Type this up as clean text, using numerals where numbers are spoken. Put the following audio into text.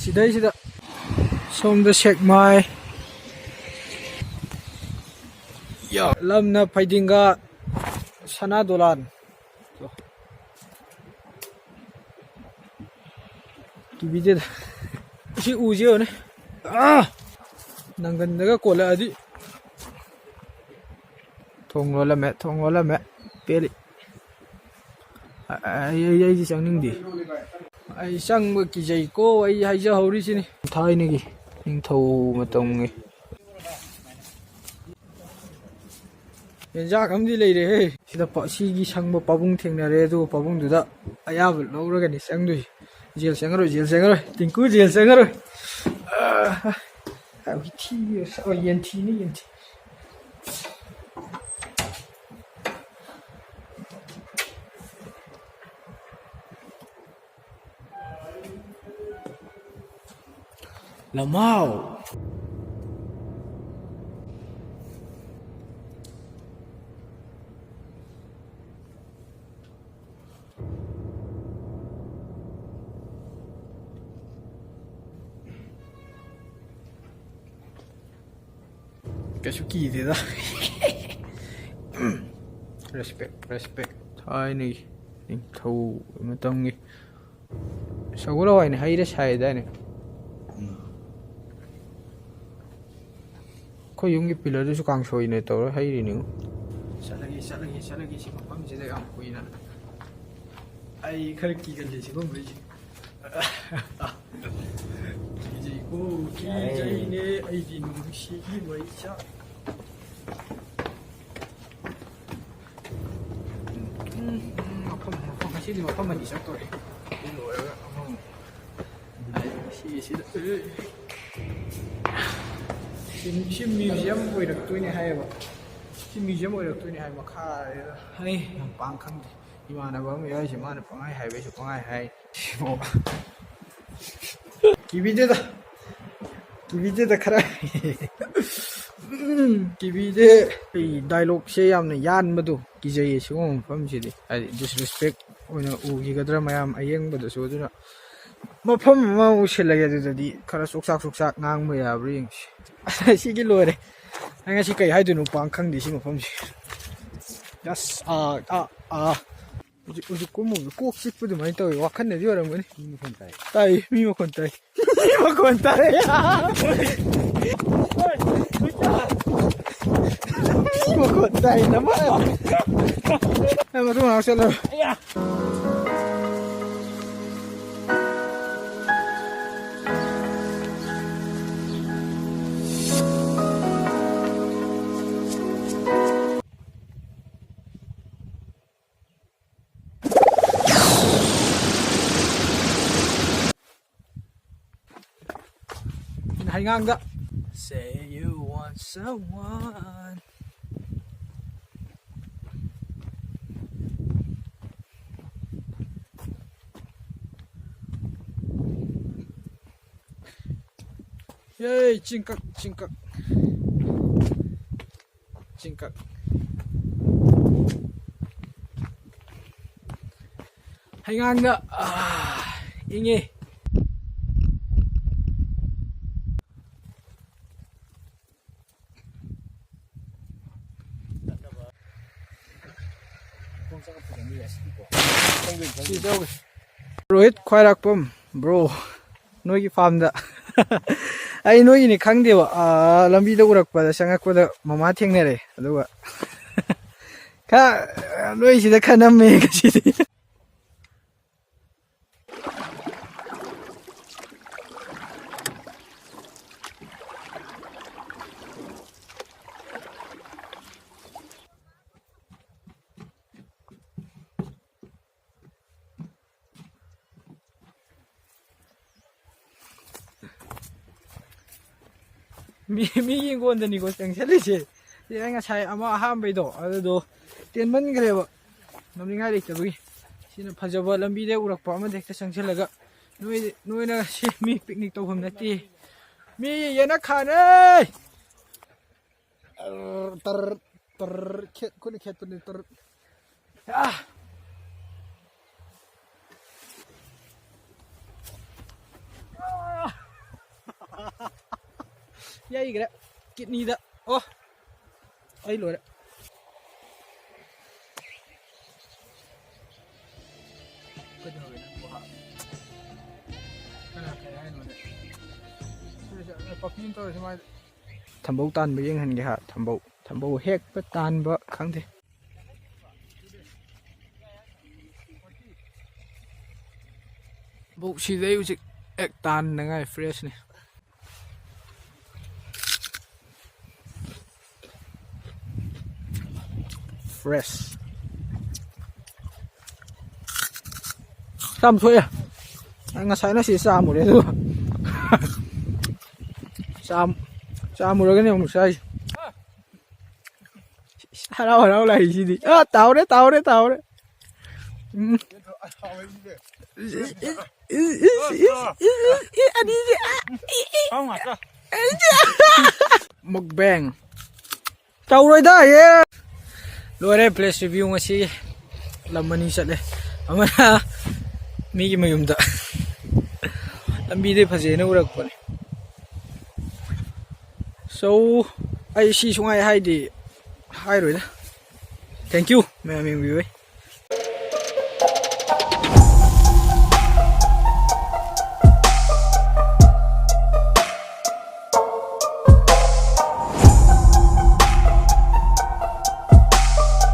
ꯑꯁꯤꯗꯩꯁꯤꯗ ꯁꯣꯝꯗ ꯁꯦꯛꯃꯥꯏ ꯂꯝꯅ ꯐꯩꯗꯤꯡꯒꯥ ꯁꯅꯥꯗꯣꯂꯥꯟ ꯀꯤꯕꯤꯗꯦꯗ ꯁꯤ ꯎꯁꯤ ꯌꯦꯡꯉꯨꯅꯦ ꯅꯪꯒꯟꯗꯒ ꯀꯣꯜꯂꯛꯑꯗꯤ ꯊꯣꯡ ꯂꯣꯜꯂꯝꯃꯦ ꯄꯦꯜꯂꯤ ꯑꯩꯗꯤ ꯆꯪꯅꯤꯡꯗꯦ ꯑꯩ ꯆꯪꯕ ꯀꯤꯖꯩꯀꯣ ꯑꯩ ꯍꯥꯏꯖꯍꯧꯔꯤꯁꯤꯅꯤ ꯊꯥꯏꯅꯒꯤ ꯅꯤꯡꯊꯧ ꯃꯇꯝꯒꯤ ꯌꯦꯟꯖꯥꯛ ꯑꯃꯗꯤ ꯂꯩꯔꯦꯍꯦ ꯁꯤꯗ ꯁꯤꯒꯤ ꯁꯪꯕ ꯄꯥꯕꯨꯡ ꯊꯦꯡꯅꯔꯦ ꯑꯗꯨꯒ ꯄꯥꯕꯨꯡꯗꯨꯗ ꯑꯌꯥꯕ ꯂꯧꯔꯒꯅꯤ ꯆꯪꯗꯣꯏꯁꯤ ꯖꯦꯜ ꯆꯪꯉꯔꯣꯏ ꯇꯤꯡꯀꯨ ꯖꯦꯜ ꯆꯪꯉꯔꯣꯏ ꯌꯦꯟꯊꯤꯅꯤ ꯂꯝꯍꯥꯎ ꯀꯩꯁꯨ ꯀꯤꯗꯦꯗ ꯔꯦꯁꯄꯦꯛ ꯊꯥꯏꯅꯒꯤ ꯅꯤꯡꯊꯧ ꯃꯇꯝꯒꯤ ꯁꯒꯣꯜ ꯍꯋꯥꯏꯅ ꯍꯩꯔ ꯁꯥꯏꯗꯥꯏꯅꯦ ꯑꯩꯈꯣꯏ ꯌꯨꯝꯒꯤ ꯄꯤꯂꯔꯗꯨꯁꯨ ꯀꯥꯡꯁꯣꯏꯅ ꯇꯧꯔ ꯍꯩꯔꯤꯅꯤ ꯆꯠꯂꯒꯦ ꯁꯤ ꯃꯐꯝꯁꯤꯗ ꯌꯥꯝ ꯀꯨꯏꯅ ꯑꯩꯈꯔ ꯀꯤꯒꯜꯂꯤ ꯁꯤꯒꯨꯝꯕꯩꯁꯤ ꯀꯤꯖꯩꯅꯦ ꯑꯩꯒꯤ ꯅꯨꯡꯁꯤꯒꯤ ꯃꯩꯆꯥꯛ ꯃꯐꯝ ꯉꯁꯤꯗꯤ ꯃꯐꯝ ꯑꯅꯤ ꯆꯠꯇꯣꯔꯦ ꯁꯤ ꯂꯣꯏꯔꯒ ꯑꯃꯃꯨꯛ ꯁꯤꯁꯤꯗ ꯁꯤ ꯃ꯭ꯌꯨꯖꯤꯌꯝ ꯑꯣꯏꯔꯛꯇꯣꯏꯅꯦ ꯍꯥꯏꯌꯦꯕ ꯁꯤ ꯃ꯭ꯌꯨꯖꯤꯌꯝ ꯑꯣꯏꯔꯛꯇꯣꯏꯅꯦ ꯍꯥꯏ ꯃꯈꯥꯗ ꯍꯩ ꯌꯥꯝ ꯄꯥꯡ ꯈꯪꯗꯦ ꯏꯃꯥꯟꯅꯕ ꯑꯃ ꯌꯥꯎꯔꯤꯁꯦ ꯃꯥꯅ ꯄꯪꯍꯥꯏ ꯍꯥꯏꯕꯩꯁꯨ ꯄꯪꯍꯥꯏ ꯍꯥꯏ ꯀꯤꯕꯤꯗꯦꯗ ꯈꯔ ꯀꯤꯕꯤꯗꯦ ꯑꯩ ꯗꯥꯏꯂꯣꯛꯁꯦ ꯌꯥꯝꯅ ꯌꯥꯟꯕꯗꯣ ꯀꯤꯖꯩꯌꯦ ꯁꯤꯒꯨꯝꯕ ꯃꯐꯝꯁꯤꯗꯤ ꯍꯥꯏꯗꯤ ꯗꯤꯁꯔꯦꯁꯄꯦꯛ ꯑꯣꯏꯅ ꯎꯈꯤꯒꯗ꯭ꯔꯥ ꯃꯌꯥꯝ ꯑꯌꯦꯡꯕꯗꯁꯨ ꯑꯗꯨꯅ ꯃꯐꯝ ꯑꯃ ꯎꯁꯤꯜꯂꯒꯦ ꯑꯗꯨꯗꯗꯤ ꯈꯔ ꯆꯣꯛꯆꯥꯛ ꯉꯥꯡꯕ ꯌꯥꯕ꯭ꯔꯥ ꯌꯦꯡꯁꯤ ꯁꯤꯒꯤ ꯂꯣꯏꯔꯦ ꯑꯩ ꯉꯁꯤ ꯀꯩ ꯍꯥꯏꯗꯣꯏꯅꯣ ꯄꯥꯡ ꯈꯪꯗꯦ ꯁꯤ ꯃꯐꯝꯁꯦ ꯍꯧꯖꯤꯛ ꯀꯨꯝꯃꯨꯕꯗ ꯀꯣꯛ ꯆꯤꯛꯄ ꯑꯗꯨꯃꯥꯏꯅ ꯇꯧꯋꯤ ꯋꯥꯈꯜꯅꯗꯤ ꯑꯣꯏꯔꯝꯒꯅꯤ ꯃꯤ ꯃꯈꯣꯟ ꯇꯥꯏ ꯅꯃ ꯃꯇꯨꯡ ꯉꯥꯏꯍꯥꯛ ꯆꯠꯂꯔꯣꯏ Hanggang say you want someone yay cingkak hanggang ingay Rohit Khwairakpam bro noigi farm da ai noigi ni khangdeba lambi da urakpada changakpada mama thengnare aduga ka noi sida khanamme gasidi mi yengondani ko changselise si ai ngasai ama ahambaido adudo tenman greba namningai lektabui sina phajaba lambi de urakpa ama dekta changsellaga noina si mi picnic tawham nati mi yana khane tar khet kuni khet ni tar ꯌꯩꯈ꯭ꯔꯦ ꯀꯤꯠꯅꯤꯗ ꯑꯣ ꯑꯩ ꯂꯣꯏꯔꯦ ꯊꯝꯕꯧ ꯇꯥꯟꯕ ꯌꯦꯡꯍꯟꯒꯦ ꯍꯥ ꯊꯝꯕꯧ ꯍꯦꯛꯄ ꯇꯥꯟꯕ ꯈꯪꯗꯦ ꯊꯝꯕꯧ ꯁꯤꯗꯩ ꯍꯧꯖꯤꯛ ꯍꯦꯛ ꯇꯥꯟꯅꯉꯥꯏ ꯐ꯭ꯔꯦꯁꯅꯤ ꯐ꯭ꯔꯦꯁ ꯆꯥꯝ ꯊꯣꯛꯑꯦ ꯉꯁꯥꯏꯅ ꯁꯤ ꯆꯥꯝꯃꯨꯔꯦ ꯑꯗꯨꯒ ꯆꯥꯝꯃꯨꯔꯒꯅꯦ ꯑꯃꯨꯛ ꯆꯥꯏꯁꯤ ꯍꯔꯥꯎ ꯍꯔꯥꯎ ꯂꯥꯛꯏꯁꯤꯗꯤ ꯇꯥꯎꯔꯦ ꯃꯨꯛꯕꯦꯡ ꯇꯧꯔꯣꯏꯗ ꯂꯣꯏꯔꯦ ꯄ꯭ꯂꯦꯁ ꯔꯤꯚꯤꯌꯨ ꯉꯁꯤ ꯂꯝ ꯑꯅꯤ ꯆꯠꯂꯦ ꯑꯃꯅ ꯃꯤꯒꯤ ꯃꯌꯨꯝꯗ ꯂꯝꯕꯤꯗꯩ ꯐꯖꯩꯅ ꯎꯔꯛꯄꯅꯦ ꯁꯣ ꯑꯩ ꯁꯤ ꯁꯨꯡꯉꯥꯏ ꯍꯥꯏꯔꯣꯏꯗ ꯊꯦꯡꯛ ꯌꯨ ꯃꯌꯥꯝ ꯌꯦꯡꯕꯤꯕꯩ